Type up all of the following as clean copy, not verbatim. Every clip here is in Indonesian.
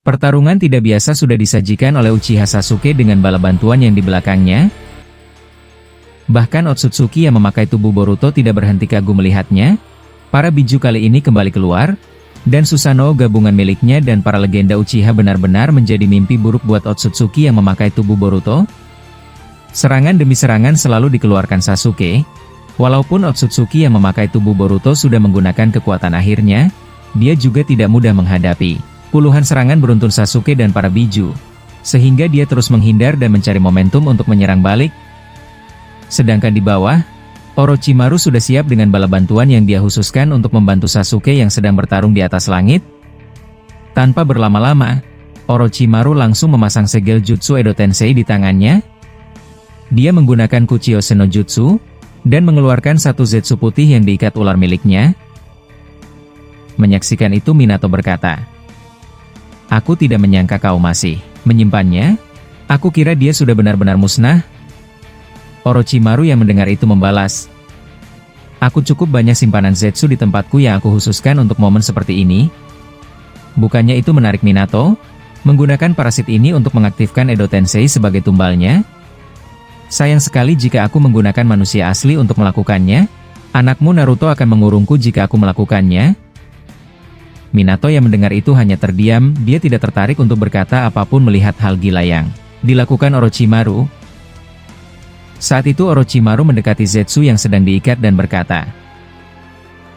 Pertarungan tidak biasa sudah disajikan oleh Uchiha Sasuke dengan bala bantuan yang di belakangnya. Bahkan Otsutsuki yang memakai tubuh Boruto tidak berhenti kagum melihatnya. Para biju kali ini kembali keluar, dan Susanoo gabungan miliknya dan para legenda Uchiha benar-benar menjadi mimpi buruk buat Otsutsuki yang memakai tubuh Boruto. Serangan demi serangan selalu dikeluarkan Sasuke. Walaupun Otsutsuki yang memakai tubuh Boruto sudah menggunakan kekuatan akhirnya, dia juga tidak mudah menghadapi puluhan serangan beruntun Sasuke dan para biju, sehingga dia terus menghindar dan mencari momentum untuk menyerang balik. Sedangkan di bawah, Orochimaru sudah siap dengan bala bantuan yang dia khususkan untuk membantu Sasuke yang sedang bertarung di atas langit. Tanpa berlama-lama, Orochimaru langsung memasang segel jutsu Edo Tensei di tangannya. Dia menggunakan Kuchiyose no Jutsu, dan mengeluarkan satu zetsu putih yang diikat ular miliknya. Menyaksikan itu Minato berkata, "Aku tidak menyangka kau masih menyimpannya. Aku kira dia sudah benar-benar musnah." Orochimaru yang mendengar itu membalas, "Aku cukup banyak simpanan zetsu di tempatku yang aku khususkan untuk momen seperti ini." Bukannya itu menarik Minato, menggunakan parasit ini untuk mengaktifkan Edo Tensei sebagai tumbalnya? Sayang sekali jika aku menggunakan manusia asli untuk melakukannya. Anakmu Naruto akan mengurungku jika aku melakukannya. Minato yang mendengar itu hanya terdiam, dia tidak tertarik untuk berkata apapun melihat hal gila yang dilakukan Orochimaru. Saat itu Orochimaru mendekati Zetsu yang sedang diikat dan berkata,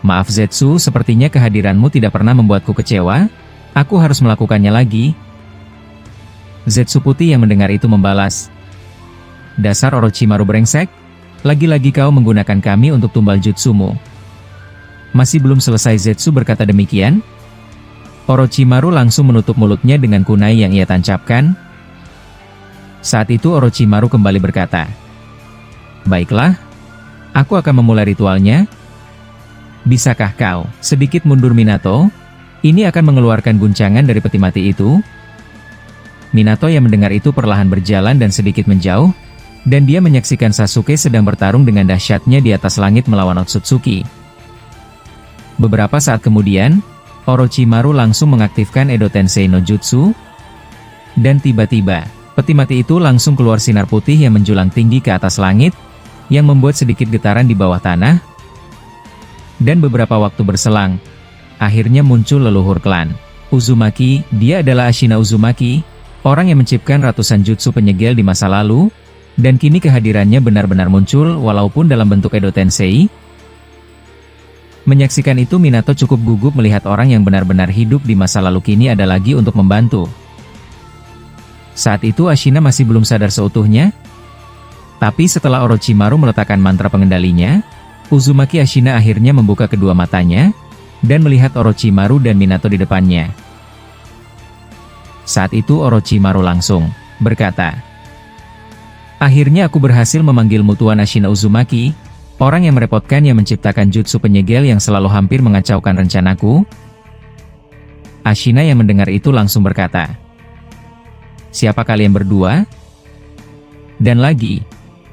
"Maaf Zetsu, sepertinya kehadiranmu tidak pernah membuatku kecewa. Aku harus melakukannya lagi." Zetsu putih yang mendengar itu membalas, "Dasar Orochimaru brengsek, lagi-lagi kau menggunakan kami untuk tumbal jutsumu." Masih belum selesai Zetsu berkata demikian, Orochimaru langsung menutup mulutnya dengan kunai yang ia tancapkan. Saat itu Orochimaru kembali berkata, "Baiklah, aku akan memulai ritualnya." "Bisakah kau sedikit mundur Minato? Ini akan mengeluarkan guncangan dari peti mati itu." Minato yang mendengar itu perlahan berjalan dan sedikit menjauh, dan dia menyaksikan Sasuke sedang bertarung dengan dahsyatnya di atas langit melawan Otsutsuki. Beberapa saat kemudian, Orochimaru langsung mengaktifkan Edo Tensei no Jutsu, dan tiba-tiba, peti mati itu langsung keluar sinar putih yang menjulang tinggi ke atas langit, yang membuat sedikit getaran di bawah tanah. Dan beberapa waktu berselang, akhirnya muncul leluhur klan Uzumaki. Dia adalah Ashina Uzumaki, orang yang menciptakan ratusan jutsu penyegel di masa lalu, dan kini kehadirannya benar-benar muncul walaupun dalam bentuk Edo Tensei. Menyaksikan itu Minato cukup gugup melihat orang yang benar-benar hidup di masa lalu kini ada lagi untuk membantu. Saat itu Ashina masih belum sadar seutuhnya. Tapi setelah Orochimaru meletakkan mantra pengendalinya, Uzumaki Ashina akhirnya membuka kedua matanya, dan melihat Orochimaru dan Minato di depannya. Saat itu Orochimaru langsung berkata, "Akhirnya aku berhasil memanggilmu Tuan Ashina Uzumaki, orang yang merepotkan yang menciptakan jutsu penyegel yang selalu hampir mengacaukan rencanaku." Ashina yang mendengar itu langsung berkata, "Siapa kalian berdua?" Dan lagi,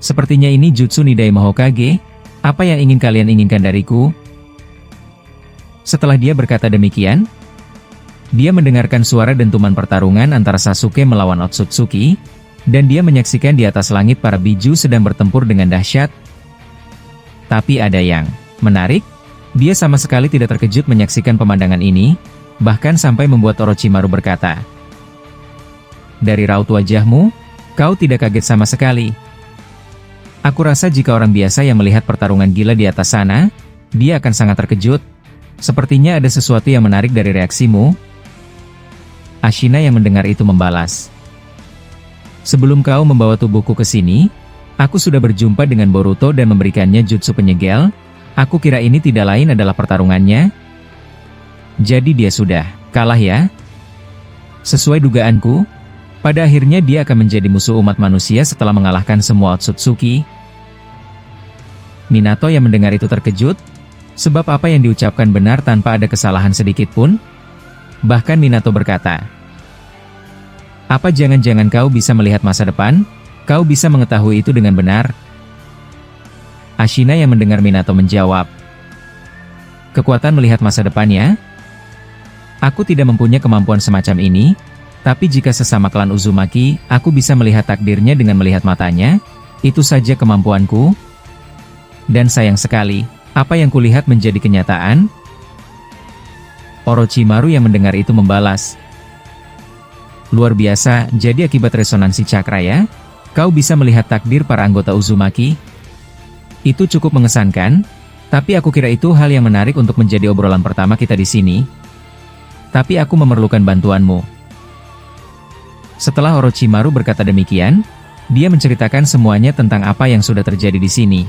"Sepertinya ini jutsu Nidai Mahokage, apa yang ingin kalian inginkan dariku?" Setelah dia berkata demikian, dia mendengarkan suara dentuman pertarungan antara Sasuke melawan Otsutsuki, dan dia menyaksikan di atas langit para biju sedang bertempur dengan dahsyat. Tapi ada yang menarik, dia sama sekali tidak terkejut menyaksikan pemandangan ini, bahkan sampai membuat Orochimaru berkata, "Dari raut wajahmu, kau tidak kaget sama sekali. Aku rasa jika orang biasa yang melihat pertarungan gila di atas sana, dia akan sangat terkejut. Sepertinya ada sesuatu yang menarik dari reaksimu." Ashina yang mendengar itu membalas, "Sebelum kau membawa tubuhku ke sini, aku sudah berjumpa dengan Boruto dan memberikannya jutsu penyegel. Aku kira ini tidak lain adalah pertarungannya. Jadi dia sudah kalah ya? Sesuai dugaanku, pada akhirnya dia akan menjadi musuh umat manusia setelah mengalahkan semua Otsutsuki." Minato yang mendengar itu terkejut, sebab apa yang diucapkan benar tanpa ada kesalahan sedikit pun. Bahkan Minato berkata, "Apa jangan-jangan kau bisa melihat masa depan? Kau bisa mengetahui itu dengan benar?" Ashina yang mendengar Minato menjawab, "Kekuatan melihat masa depannya? Aku tidak mempunyai kemampuan semacam ini. Tapi jika sesama klan Uzumaki, aku bisa melihat takdirnya dengan melihat matanya, itu saja kemampuanku. Dan sayang sekali, apa yang kulihat menjadi kenyataan? Orochimaru yang mendengar itu membalas. Luar biasa, jadi akibat resonansi cakra ya? Kau bisa melihat takdir para anggota Uzumaki? Itu cukup mengesankan, tapi aku kira itu hal yang menarik untuk menjadi obrolan pertama kita di sini. Tapi aku memerlukan bantuanmu. Setelah Orochimaru berkata demikian, dia menceritakan semuanya tentang apa yang sudah terjadi di sini.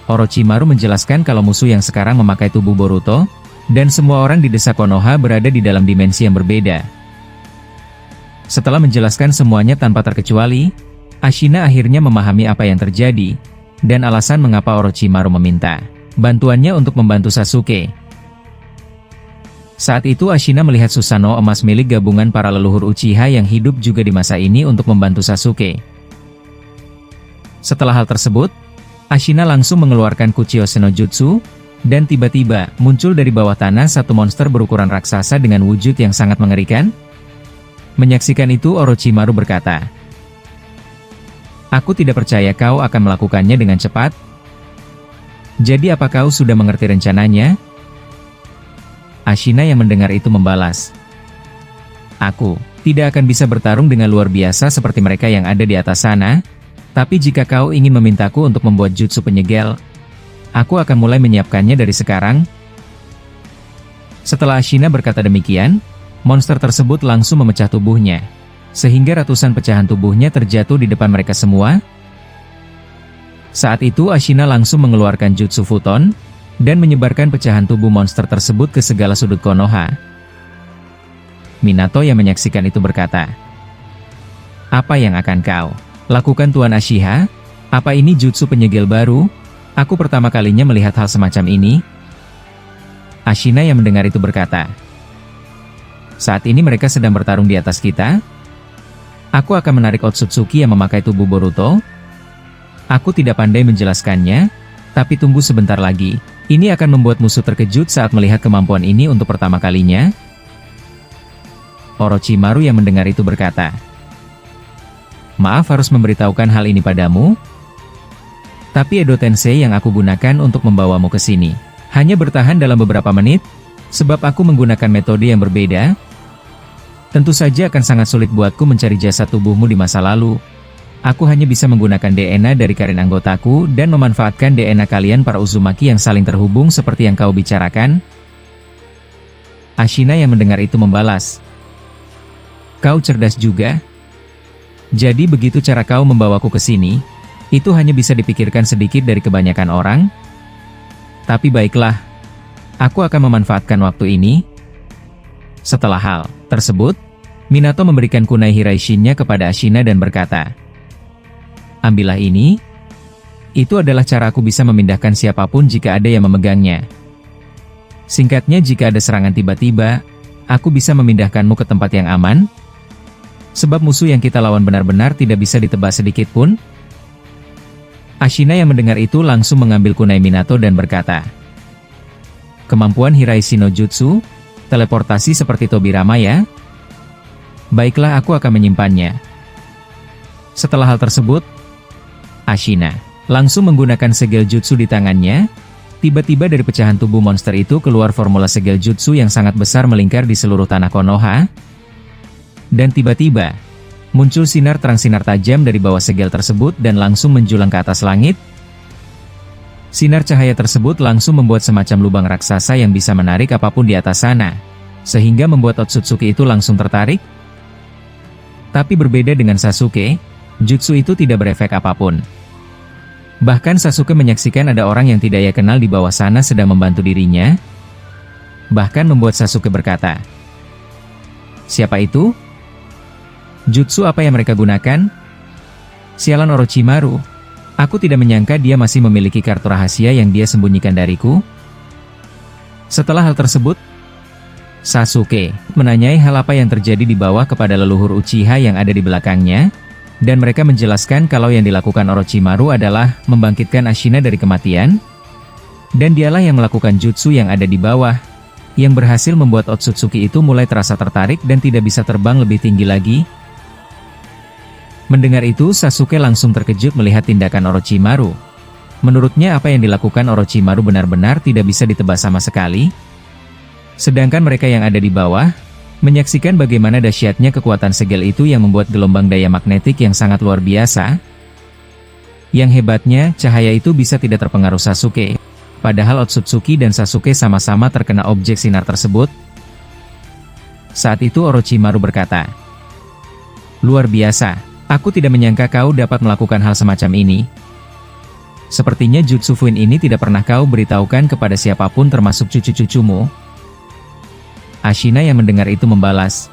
Orochimaru menjelaskan kalau musuh yang sekarang memakai tubuh Boruto, dan semua orang di desa Konoha berada di dalam dimensi yang berbeda. Setelah menjelaskan semuanya tanpa terkecuali, Ashina akhirnya memahami apa yang terjadi, dan alasan mengapa Orochimaru meminta bantuannya untuk membantu Sasuke. Saat itu Ashina melihat Susanoo emas milik gabungan para leluhur Uchiha yang hidup juga di masa ini untuk membantu Sasuke. Setelah hal tersebut, Ashina langsung mengeluarkan Kuchiyose no Jutsu, dan tiba-tiba muncul dari bawah tanah satu monster berukuran raksasa dengan wujud yang sangat mengerikan. Menyaksikan itu Orochimaru berkata, "Aku tidak percaya kau akan melakukannya dengan cepat. Jadi apa kau sudah mengerti rencananya?" Ashina yang mendengar itu membalas, "Aku tidak akan bisa bertarung dengan luar biasa seperti mereka yang ada di atas sana, tapi jika kau ingin memintaku untuk membuat jutsu penyegel, aku akan mulai menyiapkannya dari sekarang." Setelah Ashina berkata demikian, monster tersebut langsung memecah tubuhnya, sehingga ratusan pecahan tubuhnya terjatuh di depan mereka semua. Saat itu Ashina langsung mengeluarkan jutsu Futon, dan menyebarkan pecahan tubuh monster tersebut ke segala sudut Konoha. Minato yang menyaksikan itu berkata, "Apa yang akan kau lakukan Tuan Uchiha? Apa ini jutsu penyegel baru? Aku pertama kalinya melihat hal semacam ini." Ashina yang mendengar itu berkata, "Saat ini mereka sedang bertarung di atas kita. Aku akan menarik Otsutsuki yang memakai tubuh Boruto. Aku tidak pandai menjelaskannya, tapi tunggu sebentar lagi. Ini akan membuat musuh terkejut saat melihat kemampuan ini untuk pertama kalinya." Orochimaru yang mendengar itu berkata, "Maaf harus memberitahukan hal ini padamu, tapi Edo Tensei yang aku gunakan untuk membawamu ke sini hanya bertahan dalam beberapa menit, sebab aku menggunakan metode yang berbeda. Tentu saja akan sangat sulit buatku mencari jasad tubuhmu di masa lalu. Aku hanya bisa menggunakan DNA dari karin anggotaku dan memanfaatkan DNA kalian para Uzumaki yang saling terhubung seperti yang kau bicarakan." Ashina yang mendengar itu membalas, "Kau cerdas juga. Jadi begitu cara kau membawaku ke sini, itu hanya bisa dipikirkan sedikit dari kebanyakan orang. Tapi baiklah, aku akan memanfaatkan waktu ini." Setelah hal tersebut, Minato memberikan kunai Hiraishin-nya kepada Ashina dan berkata, "Ambillah ini. Itu adalah cara aku bisa memindahkan siapapun jika ada yang memegangnya. Singkatnya, jika ada serangan tiba-tiba, aku bisa memindahkanmu ke tempat yang aman. Sebab musuh yang kita lawan benar-benar tidak bisa ditebas sedikit pun." Ashina yang mendengar itu langsung mengambil kunai Minato dan berkata, "Kemampuan Hiraishin no Jutsu, teleportasi seperti Tobirama ya? Baiklah, aku akan menyimpannya." Setelah hal tersebut, Ashina langsung menggunakan segel jutsu di tangannya. Tiba-tiba dari pecahan tubuh monster itu keluar formula segel jutsu yang sangat besar melingkar di seluruh tanah Konoha. Dan tiba-tiba, muncul sinar terang sinar tajam dari bawah segel tersebut dan langsung menjulang ke atas langit. Sinar cahaya tersebut langsung membuat semacam lubang raksasa yang bisa menarik apapun di atas sana, sehingga membuat Otsutsuki itu langsung tertarik. Tapi berbeda dengan Sasuke, jutsu itu tidak berefek apapun. Bahkan Sasuke menyaksikan ada orang yang tidak ia kenal di bawah sana sedang membantu dirinya. Bahkan membuat Sasuke berkata, "Siapa itu? Jutsu apa yang mereka gunakan? Sialan Orochimaru. Aku tidak menyangka dia masih memiliki kartu rahasia yang dia sembunyikan dariku." Setelah hal tersebut, Sasuke menanyai hal apa yang terjadi di bawah kepada leluhur Uchiha yang ada di belakangnya, dan mereka menjelaskan kalau yang dilakukan Orochimaru adalah membangkitkan Ashina dari kematian, dan dialah yang melakukan jutsu yang ada di bawah, yang berhasil membuat Otsutsuki itu mulai terasa tertarik dan tidak bisa terbang lebih tinggi lagi. Mendengar itu, Sasuke langsung terkejut melihat tindakan Orochimaru. Menurutnya apa yang dilakukan Orochimaru benar-benar tidak bisa ditebak sama sekali. Sedangkan mereka yang ada di bawah, menyaksikan bagaimana dahsyatnya kekuatan segel itu yang membuat gelombang daya magnetik yang sangat luar biasa. Yang hebatnya, cahaya itu bisa tidak terpengaruh Sasuke. Padahal Otsutsuki dan Sasuke sama-sama terkena objek sinar tersebut. Saat itu Orochimaru berkata, "Luar biasa, aku tidak menyangka kau dapat melakukan hal semacam ini. Sepertinya jutsu Fuin ini tidak pernah kau beritahukan kepada siapapun termasuk cucu-cucumu." Ashina yang mendengar itu membalas,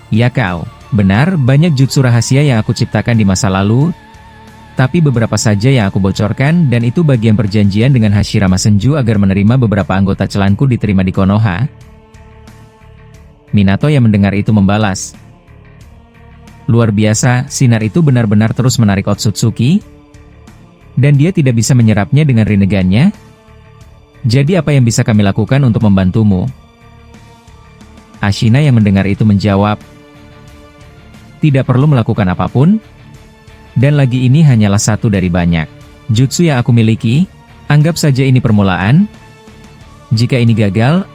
"Ya kau, benar, banyak jutsu rahasia yang aku ciptakan di masa lalu, tapi beberapa saja yang aku bocorkan dan itu bagian perjanjian dengan Hashirama Senju agar menerima beberapa anggota celanku diterima di Konoha." Minato yang mendengar itu membalas, "Luar biasa, sinar itu benar-benar terus menarik Otsutsuki, dan dia tidak bisa menyerapnya dengan rinnegannya. Jadi apa yang bisa kami lakukan untuk membantumu?" Ashina yang mendengar itu menjawab, "Tidak perlu melakukan apapun, dan lagi ini hanyalah satu dari banyak jutsu yang aku miliki, anggap saja ini permulaan. Jika ini gagal,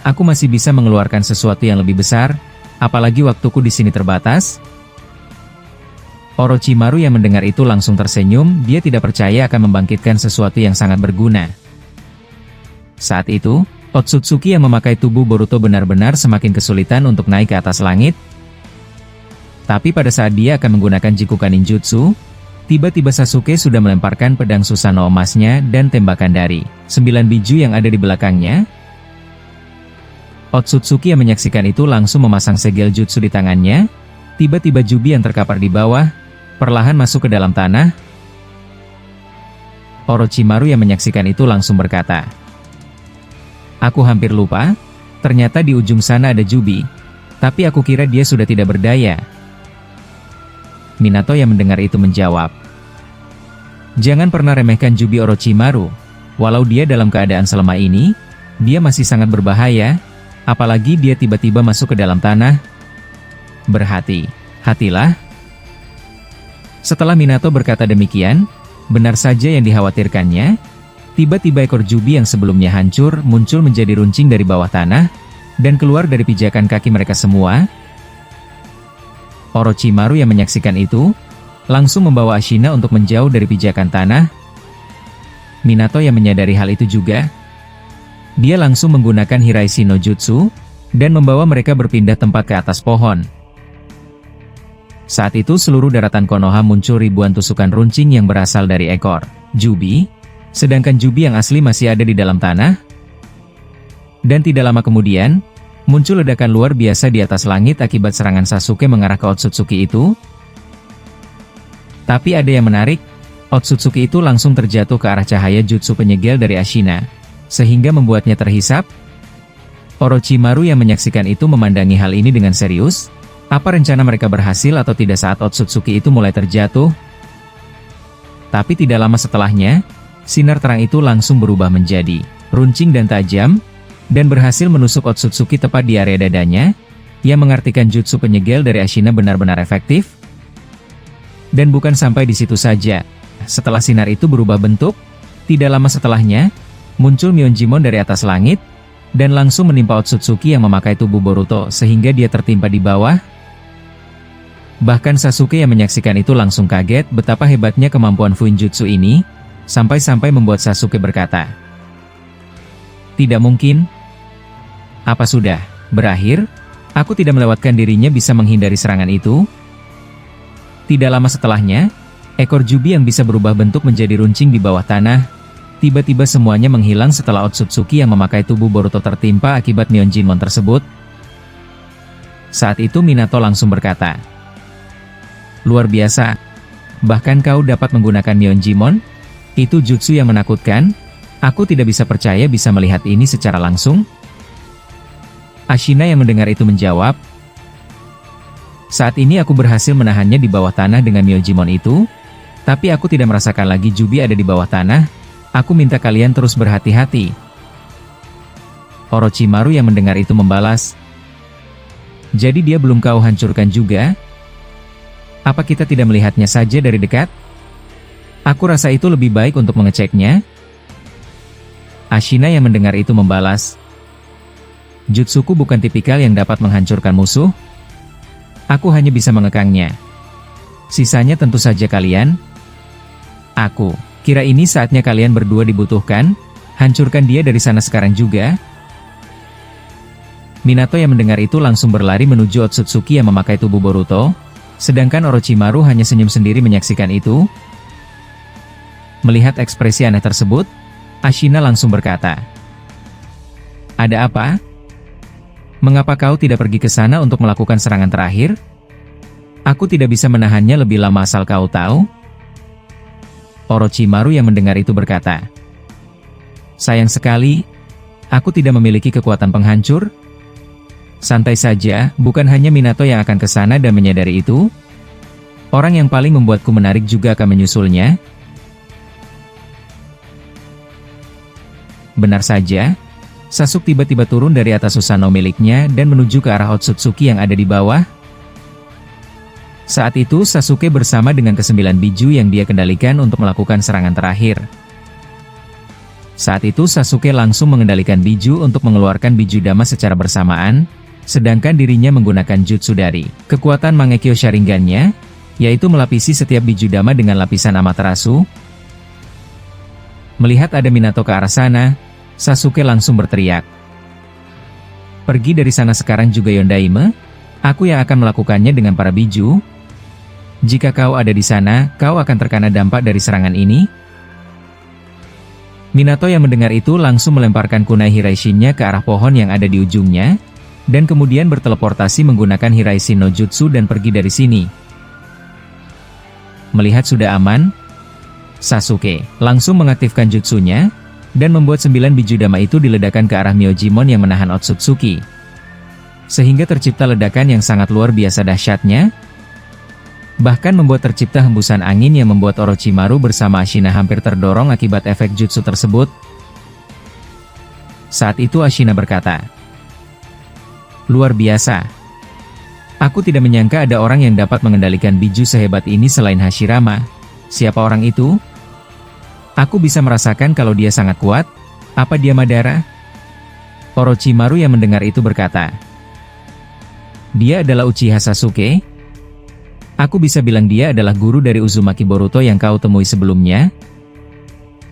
aku masih bisa mengeluarkan sesuatu yang lebih besar, apalagi waktuku di sini terbatas." Orochimaru yang mendengar itu langsung tersenyum, dia tidak percaya akan membangkitkan sesuatu yang sangat berguna. Saat itu, Otsutsuki yang memakai tubuh Boruto benar-benar semakin kesulitan untuk naik ke atas langit. Tapi pada saat dia akan menggunakan Jikuka Ninjutsu, tiba-tiba Sasuke sudah melemparkan pedang Susanoo emasnya dan tembakan dari 9 biju yang ada di belakangnya. Otsutsuki yang menyaksikan itu langsung memasang segel jutsu di tangannya. Tiba-tiba Jubi yang terkapar di bawah, perlahan masuk ke dalam tanah. Orochimaru yang menyaksikan itu langsung berkata, "Aku hampir lupa, ternyata di ujung sana ada Jubi, tapi aku kira dia sudah tidak berdaya." Minato yang mendengar itu menjawab, "Jangan pernah remehkan Jubi Orochimaru, walau dia dalam keadaan selemah ini, dia masih sangat berbahaya, apalagi dia tiba-tiba masuk ke dalam tanah. Berhati-hatilah." Setelah Minato berkata demikian, benar saja yang dikhawatirkannya. Tiba-tiba ekor Jubi yang sebelumnya hancur muncul menjadi runcing dari bawah tanah, dan keluar dari pijakan kaki mereka semua. Orochimaru yang menyaksikan itu, langsung membawa Ashina untuk menjauh dari pijakan tanah. Minato yang menyadari hal itu juga. Dia langsung menggunakan Hiraishi no Jutsu, dan membawa mereka berpindah tempat ke atas pohon. Saat itu seluruh daratan Konoha muncul ribuan tusukan runcing yang berasal dari ekor Jubi, sedangkan Jubi yang asli masih ada di dalam tanah. Dan tidak lama kemudian, muncul ledakan luar biasa di atas langit akibat serangan Sasuke mengarah ke Otsutsuki itu. Tapi ada yang menarik, Otsutsuki itu langsung terjatuh ke arah cahaya jutsu penyegel dari Ashina, sehingga membuatnya terhisap. Orochimaru yang menyaksikan itu memandangi hal ini dengan serius. Apa rencana mereka berhasil atau tidak saat Otsutsuki itu mulai terjatuh? Tapi tidak lama setelahnya, sinar terang itu langsung berubah menjadi runcing dan tajam, dan berhasil menusuk Otsutsuki tepat di area dadanya, yang mengartikan jutsu penyegel dari Ashina benar-benar efektif. Dan bukan sampai di situ saja, setelah sinar itu berubah bentuk, tidak lama setelahnya, muncul Mionjimon dari atas langit, dan langsung menimpa Otsutsuki yang memakai tubuh Boruto sehingga dia tertimpa di bawah. Bahkan Sasuke yang menyaksikan itu langsung kaget betapa hebatnya kemampuan Fuinjutsu ini, sampai-sampai membuat Sasuke berkata, "Tidak mungkin. Apa sudah berakhir? Aku tidak melewatkan dirinya bisa menghindari serangan itu." Tidak lama setelahnya, ekor Jubi yang bisa berubah bentuk menjadi runcing di bawah tanah, tiba-tiba semuanya menghilang setelah Otsutsuki yang memakai tubuh Boruto tertimpa akibat Mionjimon tersebut. Saat itu Minato langsung berkata, "Luar biasa. Bahkan kau dapat menggunakan Mionjimon? Itu jutsu yang menakutkan. Aku tidak bisa percaya bisa melihat ini secara langsung." Ashina yang mendengar itu menjawab, "Saat ini aku berhasil menahannya di bawah tanah dengan Mionjimon itu, tapi aku tidak merasakan lagi Jubi ada di bawah tanah. Aku minta kalian terus berhati-hati." Orochimaru yang mendengar itu membalas, "Jadi dia belum kau hancurkan juga? Apa kita tidak melihatnya saja dari dekat? Aku rasa itu lebih baik untuk mengeceknya." Ashina yang mendengar itu membalas, "Jutsuku bukan tipikal yang dapat menghancurkan musuh. Aku hanya bisa mengekangnya. Sisanya tentu saja kalian. Aku kira ini saatnya kalian berdua dibutuhkan. Hancurkan dia dari sana sekarang juga." Minato yang mendengar itu langsung berlari menuju Otsutsuki yang memakai tubuh Boruto, sedangkan Orochimaru hanya senyum sendiri menyaksikan itu. Melihat ekspresi aneh tersebut, Ashina langsung berkata, "Ada apa? Mengapa kau tidak pergi ke sana untuk melakukan serangan terakhir? Aku tidak bisa menahannya lebih lama asal kau tahu." Orochimaru yang mendengar itu berkata, "Sayang sekali, aku tidak memiliki kekuatan penghancur." "Santai saja, bukan hanya Minato yang akan ke sana dan menyadari itu. Orang yang paling membuatku menarik juga akan menyusulnya." Benar saja, Sasuke tiba-tiba turun dari atas Susanoo miliknya dan menuju ke arah Otsutsuki yang ada di bawah. Saat itu Sasuke bersama dengan ke-9 biju yang dia kendalikan untuk melakukan serangan terakhir. Saat itu Sasuke langsung mengendalikan biju untuk mengeluarkan biju Dama secara bersamaan, sedangkan dirinya menggunakan jutsu dari kekuatan Mangekyo Sharingan-nya, yaitu melapisi setiap biju Dama dengan lapisan Amaterasu. Melihat ada Minato ke arah sana, Sasuke langsung berteriak, "Pergi dari sana sekarang juga Yondaime, aku yang akan melakukannya dengan para biju. Jika kau ada di sana, kau akan terkena dampak dari serangan ini." Minato yang mendengar itu langsung melemparkan kunai Hiraishin-nya ke arah pohon yang ada di ujungnya, dan kemudian berteleportasi menggunakan Hiraishin no Jutsu dan pergi dari sini. Melihat sudah aman, Sasuke langsung mengaktifkan jutsunya, dan membuat 9 biju Dama itu diledakkan ke arah Myojimon yang menahan Otsutsuki. Sehingga tercipta ledakan yang sangat luar biasa dahsyatnya, bahkan membuat tercipta hembusan angin yang membuat Orochimaru bersama Ashina hampir terdorong akibat efek jutsu tersebut. Saat itu Ashina berkata, "Luar biasa. Aku tidak menyangka ada orang yang dapat mengendalikan biju sehebat ini selain Hashirama. Siapa orang itu? Aku bisa merasakan kalau dia sangat kuat. Apa dia Madara?" Orochimaru yang mendengar itu berkata, "Dia adalah Uchiha Sasuke. Aku bisa bilang dia adalah guru dari Uzumaki Boruto yang kau temui sebelumnya.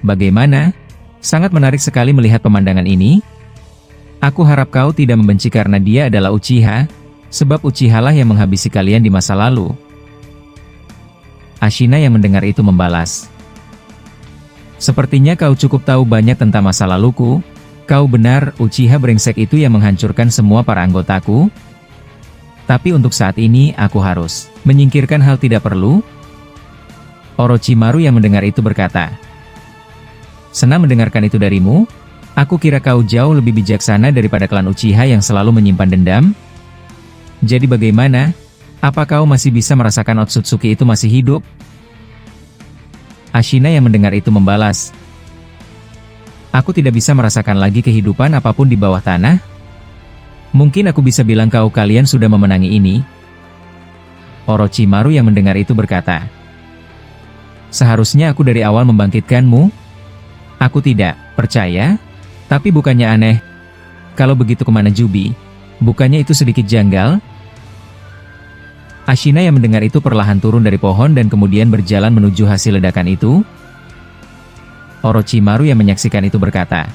Bagaimana? Sangat menarik sekali melihat pemandangan ini. Aku harap kau tidak membenci karena dia adalah Uchiha, sebab Uchiha lah yang menghabisi kalian di masa lalu." Ashina yang mendengar itu membalas, "Sepertinya kau cukup tahu banyak tentang masa laluku. Kau benar, Uchiha brengsek itu yang menghancurkan semua para anggotaku. Tapi untuk saat ini, aku harus menyingkirkan hal tidak perlu." Orochimaru yang mendengar itu berkata, "Senang mendengarkan itu darimu. Aku kira kau jauh lebih bijaksana daripada klan Uchiha yang selalu menyimpan dendam. Jadi bagaimana? Apa kau masih bisa merasakan Otsutsuki itu masih hidup?" Ashina yang mendengar itu membalas, "Aku tidak bisa merasakan lagi kehidupan apapun di bawah tanah. Mungkin aku bisa bilang kalian sudah memenangi ini." Orochimaru yang mendengar itu berkata, "Seharusnya aku dari awal membangkitkanmu. Aku tidak percaya, tapi bukannya aneh. Kalau begitu kemana Jubi? Bukannya itu sedikit janggal?" Ashina yang mendengar itu perlahan turun dari pohon dan kemudian berjalan menuju hasil ledakan itu. Orochimaru yang menyaksikan itu berkata,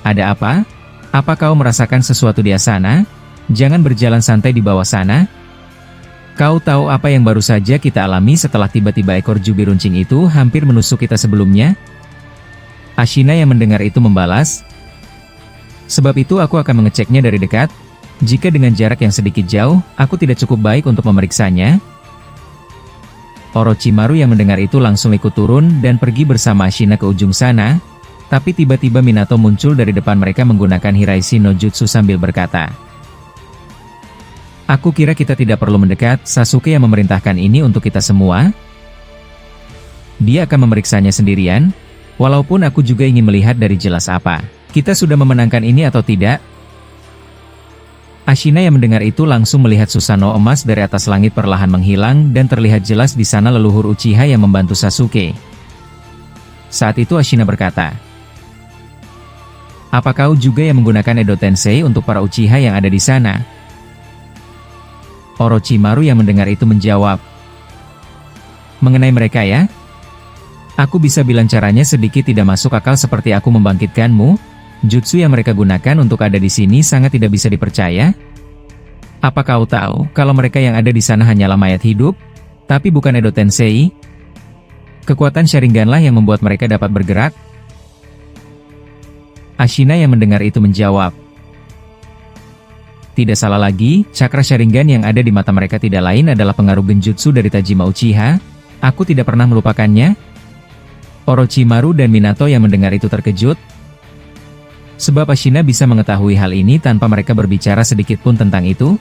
"Ada apa? Apa kau merasakan sesuatu di sana? Jangan berjalan santai di bawah sana. Kau tahu apa yang baru saja kita alami setelah tiba-tiba ekor Jubi runcing itu hampir menusuk kita sebelumnya?" Ashina yang mendengar itu membalas, "Sebab itu aku akan mengeceknya dari dekat. Jika dengan jarak yang sedikit jauh, aku tidak cukup baik untuk memeriksanya." Orochimaru yang mendengar itu langsung ikut turun dan pergi bersama Ashina ke ujung sana, tapi tiba-tiba Minato muncul dari depan mereka menggunakan Hiraishin no Jutsu sambil berkata, "Aku kira kita tidak perlu mendekat, Sasuke yang memerintahkan ini untuk kita semua. Dia akan memeriksanya sendirian." Walaupun aku juga ingin melihat dari jelas apa kita sudah memenangkan ini atau tidak. Ashina yang mendengar itu langsung melihat Susanoo emas dari atas langit perlahan menghilang dan terlihat jelas di sana leluhur Uchiha yang membantu Sasuke. Saat itu Ashina berkata, "Apa kau juga yang menggunakan Edo Tensei untuk para Uchiha yang ada di sana?" Orochimaru yang mendengar itu menjawab, "Mengenai mereka ya? Aku bisa bilang caranya sedikit tidak masuk akal seperti aku membangkitkanmu. Jutsu yang mereka gunakan untuk ada di sini sangat tidak bisa dipercaya. Apa kau tahu kalau mereka yang ada di sana hanyalah mayat hidup, tapi bukan Edo Tensei? Kekuatan Sharinganlah yang membuat mereka dapat bergerak." Ashina yang mendengar itu menjawab, "Tidak salah lagi, cakra Sharingan yang ada di mata mereka tidak lain adalah pengaruh genjutsu dari Tajima Uchiha. Aku tidak pernah melupakannya." Orochimaru dan Minato yang mendengar itu terkejut, sebab Ashina bisa mengetahui hal ini tanpa mereka berbicara sedikit pun tentang itu.